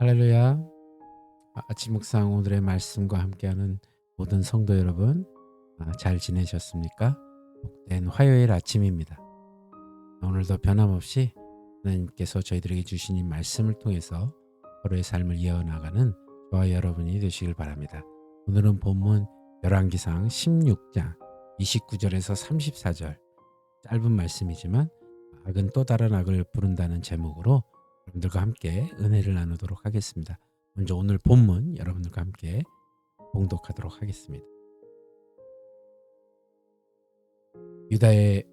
할렐루야. 아침 묵상 오늘의 말씀과 함께하는 모든 성도 여러분, 잘 지내셨습니까? 복된 화요일 아침입니다. 오늘도 변함없이 하나님께서 저희들에게 주신 이 말씀을 통해서 서로의 삶을 이어나가는 저와 여러분이 되시길 바랍니다. 오늘은 본문 열왕기상 16장 29절에서 34절, 짧은 말씀이지만 악은 또 다른 악을 부른다는 제목으로 여러분들과 함께 은혜를 나누도록 하겠습니다. 먼저 오늘 본문 여러분들과 함께 봉독하도록 하겠습니다. 유다의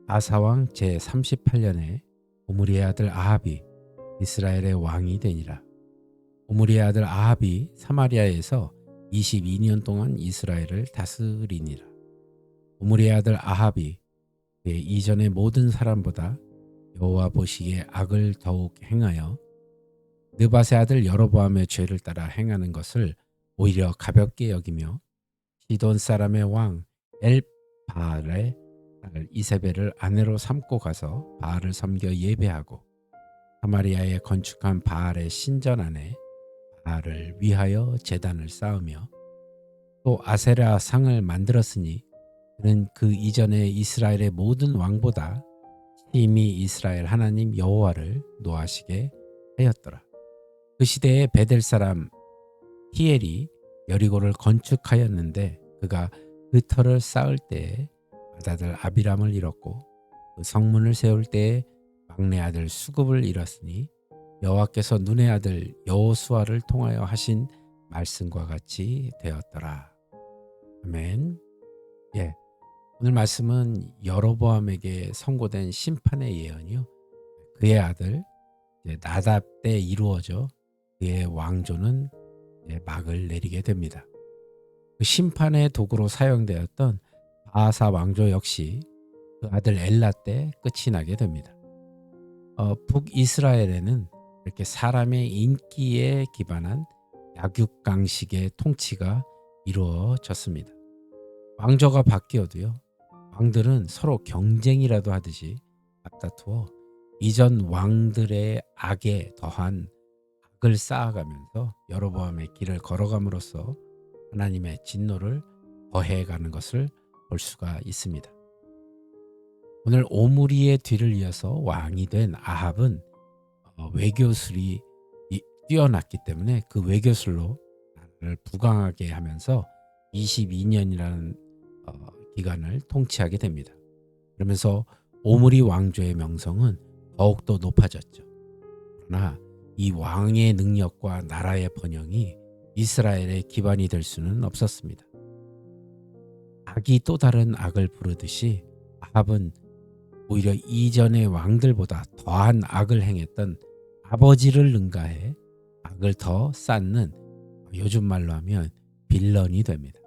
아사왕 제38년에 오므리의 아들 아합이 이스라엘의 왕이 되니라. 오므리의 아들 아합이 사마리아에서 22년 동안 이스라엘을 다스리니라. 오므리의 아들 아합이 그의 이전의 모든 사람보다 여호와 보시기에 악을 더욱 행하여 느밧의 아들 여로보암의 죄를 따라 행하는 것을 오히려 가볍게 여기며 시돈 사람의 왕 엘바알의 딸 이세벨을 아내로 삼고 가서 바알을 섬겨 예배하고 사마리아에 건축한 바알의 신전 안에 바알을 위하여 제단을 쌓으며 또 아세라 상을 만들었으니 그는 그 이전에 이스라엘의 모든 왕보다 심히 이스라엘 하나님 여호와를 노하시게 하였더라. 그 시대에 베델 사람 히엘이 여리고를 건축하였는데 그가 그 터를 쌓을 때에 맏아들 아비람을 잃었고 그 성문을 세울 때에 막내 아들 수굽을 잃었으니 여호와께서 눈의 아들 여호수아를 통하여 하신 말씀과 같이 되었더라. 아멘. 오늘 말씀은 여로보암에게 선고된 심판의 예언이요. 그의 아들 나답 때 이루어져 그의 왕조는 막을 내리게 됩니다. 그 심판의 도구로 사용되었던 바하사 왕조 역시 그 아들 엘라 때 끝이 나게 됩니다. 북이스라엘에는 이렇게 사람의 인기에 기반한 약육강식의 통치가 이루어졌습니다. 왕조가 바뀌어도요. 왕들은 서로 경쟁이라도 하듯이 앞다투어 이전 왕들의 악에 더한 악을 쌓아가면서 여로보암의 길을 걸어감으로써 하나님의 진노를 더해가는 것을 볼 수가 있습니다. 오늘 오므리의 뒤를 이어서 왕이 된 아합은 외교술이 뛰어났기 때문에 그 외교술로 나라를 부강하게 하면서 22년이라는 기간을 통치하게 됩니다. 그러면서 오므리 왕조의 명성은 더욱더 높아졌죠. 그러나 이 왕의 능력과 나라의 번영이 이스라엘의 기반이 될 수는 없었습니다. 악이 또 다른 악을 부르듯이 아합은 오히려 이전의 왕들보다 더한 악을 행했던 아버지를 능가해 악을 더 쌓는, 요즘 말로 하면 빌런이 됩니다.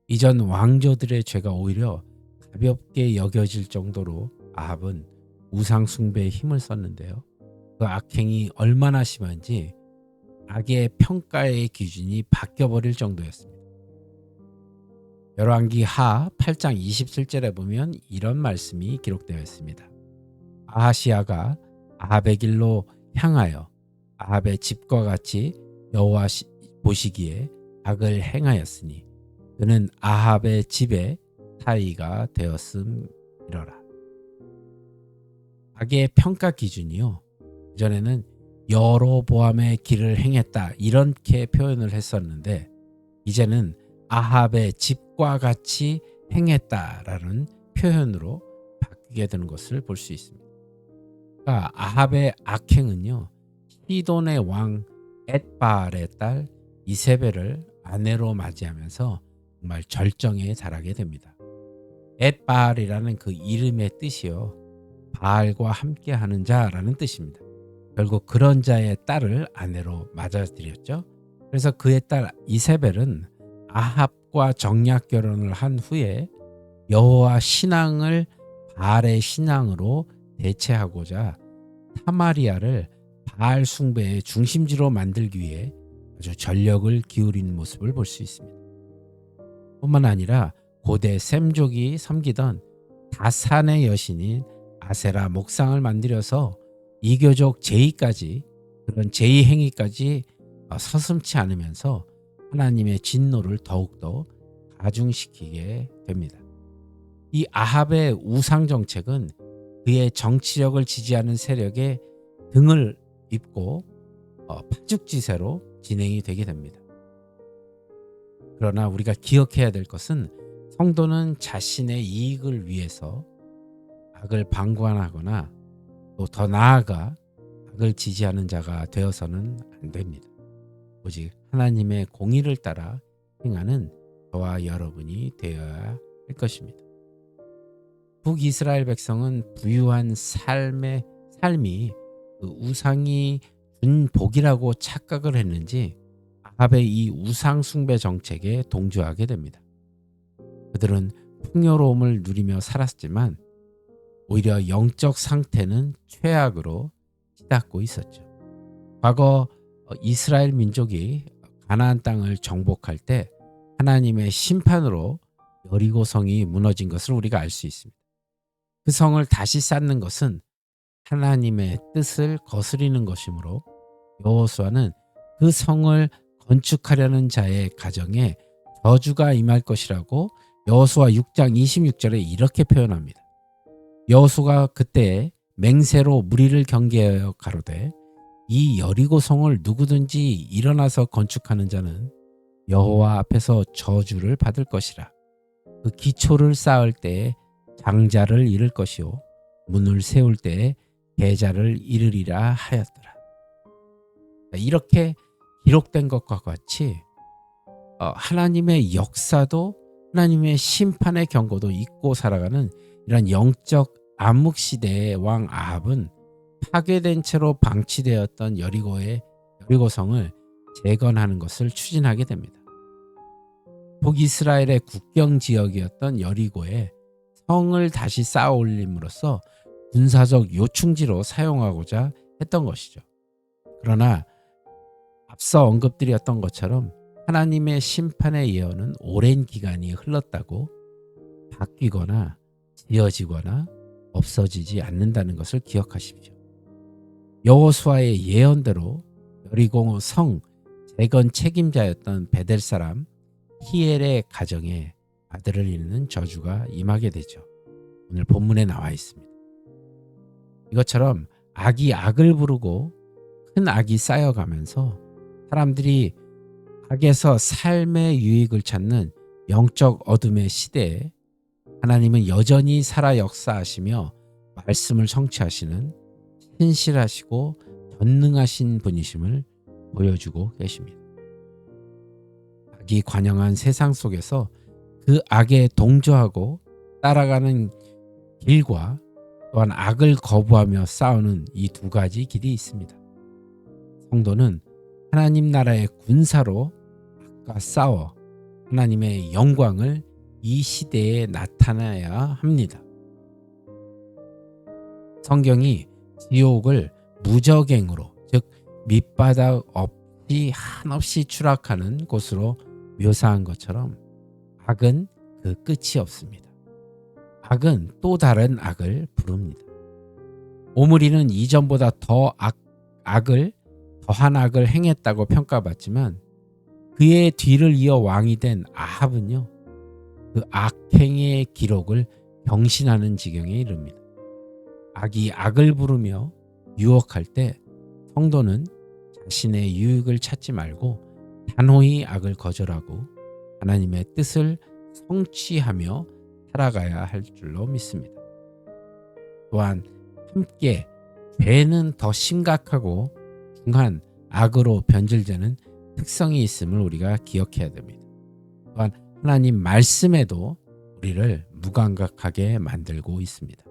이전 왕조들의 죄가 오히려 가볍게 여겨질 정도로 아합은 우상 숭배에 힘을 썼는데요. 그 악행이 얼마나 심한지 악의 평가의 기준이 바뀌어버릴 정도였습니다. 열왕기 하 8장 27절에 보면 이런 말씀이 기록되어 있습니다. 아하시아가 아합의 길로 향하여 아합의 집과 같이 여호와 보시기에 악을 행하였으니 그는 아합의 집에 타이가 되었음이러라. 악의 평가 기준이요. 이전에는 여로보암의 길을 행했다 이렇게 표현을 했었는데 이제는 아합의 집과 같이 행했다라는 표현으로 바뀌게 되는 것을 볼 수 있습니다. 그러니까 아합의 악행은요. 시돈의 왕 엣바알의 딸 이세벨을 아내로 맞이하면서 정말 절정에 달하게 됩니다. 엣바알이라는 그 이름의 뜻이요. 바알과 함께하는 자라는 뜻입니다. 결국 그런 자의 딸을 아내로 맞아들였죠. 그래서 그의 딸 이세벨은 아합과 정략 결혼을 한 후에 여호와 신앙을 바알의 신앙으로 대체하고자 사마리아를 바알 숭배의 중심지로 만들기 위해 아주 전력을 기울인 모습을 볼 수 있습니다. 뿐만 아니라 고대 셈족이 섬기던 다산의 여신인 아세라 목상을 만들어서 이교적 제의까지 그런 제의 행위까지 서슴지 않으면서 하나님의 진노를 더욱더 가중시키게 됩니다. 이 아합의 우상 정책은 그의 정치력을 지지하는 세력의 등을 잇고 파죽지세로 진행이 되게 됩니다. 그러나 우리가 기억해야 될 것은 성도는 자신의 이익을 위해서 악을 방관하거나 또 더 나아가 악을 지지하는 자가 되어서는 안 됩니다. 오직 하나님의 공의를 따라 행하는 저와 여러분이 되어야 할 것입니다. 북이스라엘 백성은 부유한 삶이 그 우상이 준 복이라고 착각을 했는지 아합의 이 우상 숭배 정책에 동조하게 됩니다. 그들은 풍요로움을 누리며 살았지만 오히려 영적 상태는 최악으로 치닫고 있었죠. 과거 이스라엘 민족이 가나안 땅을 정복할 때 하나님의 심판으로 여리고성이 무너진 것을 우리가 알 수 있습니다. 그 성을 다시 쌓는 것은 하나님의 뜻을 거스리는 것이므로 여호수아는 그 성을 건축하려는 자의 가정에 저주가 임할 것이라고 여호수아 6장 26절에 이렇게 표현합니다. 여호수아가 그때 맹세로 무리를 경계하여 가로되 이 여리고성을 누구든지 일어나서 건축하는 자는 여호와 앞에서 저주를 받을 것이라. 그 기초를 쌓을 때에 장자를 잃을 것이요 문을 세울 때에 계자를 잃으리라 하였더라. 이렇게 기록된 것과 같이 하나님의 역사도 하나님의 심판의 경고도 잊고 살아가는 이런 영적 암흑시대의 왕 아합은 파괴된 채로 방치되었던 여리고성을 재건하는 것을 추진하게 됩니다. 북이스라엘의 국경 지역이었던 여리고에 성을 다시 쌓아 올림으로써 군사적 요충지로 사용하고자 했던 것이죠. 그러나 앞서 언급드렸던 것처럼 하나님의 심판의 예언은 오랜 기간이 흘렀다고 바뀌거나 지어지거나 없어지지 않는다는 것을 기억하십시오. 여호수아의 예언대로 여리고 성 재건 책임자였던 베델 사람 히엘의 가정에 아들을 잃는 저주가 임하게 되죠. 오늘 본문에 나와 있습니다. 이것처럼 악이 악을 부르고 큰 악이 쌓여가면서 사람들이 악에서 삶의 유익을 찾는 영적 어둠의 시대에 하나님은 여전히 살아 역사하시며 말씀을 성취하시는 신실하시고 전능하신 분이심을 보여주고 계십니다. 악이 관영한 세상 속에서 그 악에 동조하고 따라가는 길과 또한 악을 거부하며 싸우는 이 두 가지 길이 있습니다. 성도는 하나님 나라의 군사로 악과 싸워 하나님의 영광을 이 시대에 나타나야 합니다. 성경이 지옥을 무저갱으로, 즉 밑바닥 없이 한없이 추락하는 곳으로 묘사한 것처럼 악은 그 끝이 없습니다. 악은 또 다른 악을 부릅니다. 오므리는 이전보다 더한 악을 행했다고 평가받지만 그의 뒤를 이어 왕이 된 아합은요, 그 악행의 기록을 병신하는 지경에 이릅니다. 악이 악을 부르며 유혹할 때 성도는 자신의 유익을 찾지 말고 단호히 악을 거절하고 하나님의 뜻을 성취하며 살아가야 할 줄로 믿습니다. 또한 함께 죄는 더 심각하고 중한 악으로 변질되는 특성이 있음을 우리가 기억해야 됩니다. 또한 하나님 말씀에도 우리를 무감각하게 만들고 있습니다.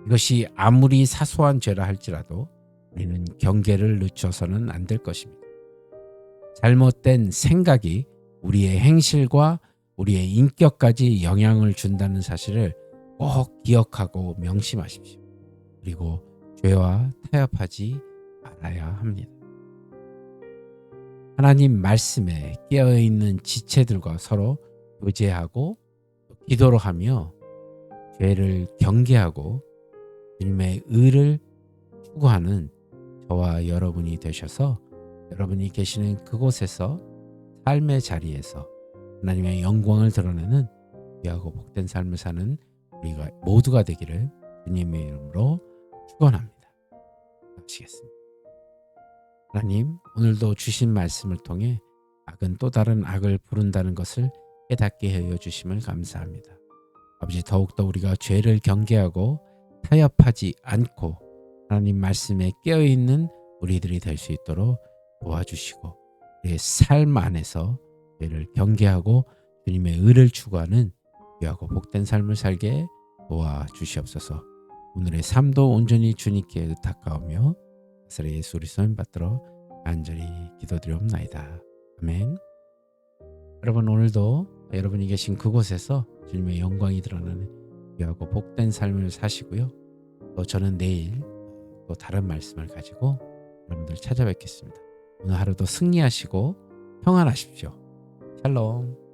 이것이 아무리 사소한 죄라 할지라도 우리는 경계를 늦춰서는 안 될 것입니다. 잘못된 생각이 우리의 행실과 우리의 인격까지 영향을 준다는 사실을 꼭 기억하고 명심하십시오. 그리고 죄와 타협하지 말아야 합니다. 하나님 말씀에 깨어있는 지체들과 서로 교제하고 기도로 하며 죄를 경계하고 주님의 의를 추구하는 저와 여러분이 되셔서 여러분이 계시는 그곳에서 삶의 자리에서 하나님의 영광을 드러내는 귀하고 복된 삶을 사는 우리가 모두가 되기를 주님의 이름으로 축원합니다. 하시겠습니다. 하나님, 오늘도 주신 말씀을 통해 악은 또 다른 악을 부른다는 것을 깨닫게 하여 주심을 감사합니다. 아버지, 더욱더 우리가 죄를 경계하고 타협하지 않고 하나님 말씀에 깨어있는 우리들이 될 수 있도록 도와주시고 우리의 삶 안에서 죄를 경계하고 주님의 의를 추구하는 귀하고 복된 삶을 살게 도와주시옵소서. 오늘의 삶도 온전히 주님께 의탁하오며 나사렛 예수 그리스도 이름 받들어 간절히 기도드리옵나이다. 아멘. 여러분, 오늘도 여러분이 계신 그곳에서 주님의 영광이 드러나는 귀하고 복된 삶을 사시고요. 또 저는 내일 또 다른 말씀을 가지고 여러분들 찾아뵙겠습니다. 오늘 하루도 승리하시고 평안하십시오. 샬롬.